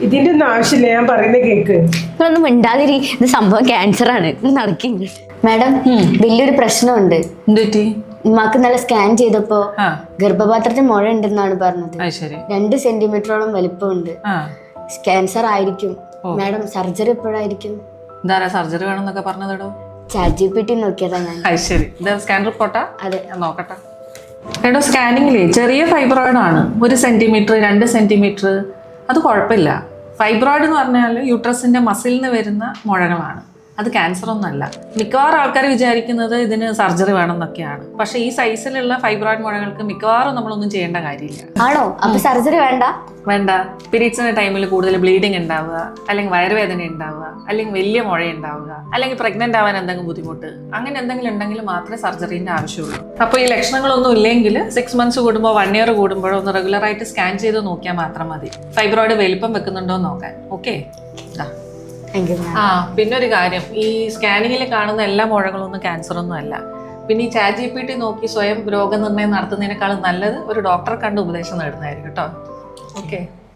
ഇതിന്റെ ഒന്നും ആവശ്യമില്ല, ഞാൻ പറയുന്ന കേക്ക്. നിങ്ങളൊന്നും മിണ്ടാതിരി, ഇത് സംഭവം ക്യാൻസർ ആണ്. നടക്കില്ല മാഡം, വലിയൊരു പ്രശ്നമുണ്ട്. എന്തുപറ്റി? ഉമ്മാക്ക് നല്ല സ്കാൻ ചെയ്തപ്പോ ഗർഭപാത്രത്തിൽ മുഴ ഉണ്ടെന്നാണ് പറഞ്ഞത്. 2 സെന്റിമീറ്ററോളം വലിപ്പമുണ്ട്. ക്യാൻസർ ആയിരിക്കും. മാഡം, സർജറി എപ്പോഴായിരിക്കും? എന്താ സർജറി വേണമെന്നൊക്കെ പറഞ്ഞതോ? ChatGPT നോക്കിയതാ ഞാൻ. ശരി, സ്കാൻ റിപ്പോർട്ടാ? അതെ, ഞാൻ നോക്കട്ടെ. കേട്ടോ, സ്കാനിങ്ങിലേ ചെറിയ ഫൈബ്രോയിഡ് ആണ്, 1 സെന്റിമീറ്റർ 2 സെന്റിമീറ്റർ. അത് കുഴപ്പമില്ല. ഫൈബ്രോയിഡ് എന്ന് പറഞ്ഞാൽ യൂട്രസിന്റെ മസിലിൽ നിന്ന് വരുന്ന മുഴകളാണ്, അത് ക്യാൻസർ ഒന്നല്ല. മിക്കവാറും ആൾക്കാർ വിചാരിക്കുന്നത് ഇതിന് സർജറി വേണമെന്നൊക്കെയാണ്. പക്ഷേ ഈ സൈസിലുള്ള ഫൈബ്രോയിഡ് മുഴകൾക്ക് മിക്കവാറും നമ്മളൊന്നും ചെയ്യേണ്ട കാര്യമില്ല. ആണോ? അപ്പൊ സർജറി വേണ്ട? വേണ്ട. പീരീഡ്സിന്റെ ടൈമിൽ കൂടുതൽ ബ്ലീഡിങ് ഉണ്ടാവുക, അല്ലെങ്കിൽ വയറുവേദന ഉണ്ടാവുക, അല്ലെങ്കിൽ വലിയ മുഴ ഉണ്ടാവുക, അല്ലെങ്കിൽ പ്രഗ്നന്റ് ആവാൻ എന്തെങ്കിലും ബുദ്ധിമുട്ട്, അങ്ങനെ എന്തെങ്കിലും ഉണ്ടെങ്കിൽ മാത്രമേ സർജറിന്റെ ആവശ്യമുള്ളൂ. അപ്പോൾ ഈ ലക്ഷണങ്ങളൊന്നും ഇല്ലെങ്കിൽ 6 മന്ത്സ് കൂടുമ്പോൾ 1 ഇയർ കൂടുമ്പോഴോ ഒന്ന് റെഗുലറായിട്ട് സ്കാൻ ചെയ്ത് നോക്കിയാൽ മാത്രം മതി, ഫൈബ്രോയിഡ് വലിപ്പം വെക്കുന്നുണ്ടോ എന്ന് നോക്കാൻ. ഓക്കെ. പിന്നെ ഒരു കാര്യം, ഈ സ്കാനിങ്ങിൽ കാണുന്ന എല്ലാ മുഴകളൊന്നും ക്യാൻസർ ഒന്നും അല്ല. പിന്നെ ഈ ChatGPT നോക്കി സ്വയം രോഗനിർണയം നടത്തുന്നതിനേക്കാളും നല്ലത് ഒരു ഡോക്ടറെ കണ്ട് ഉപദേശം നേടുന്നതായിരിക്കും കേട്ടോ. ഓക്കെ.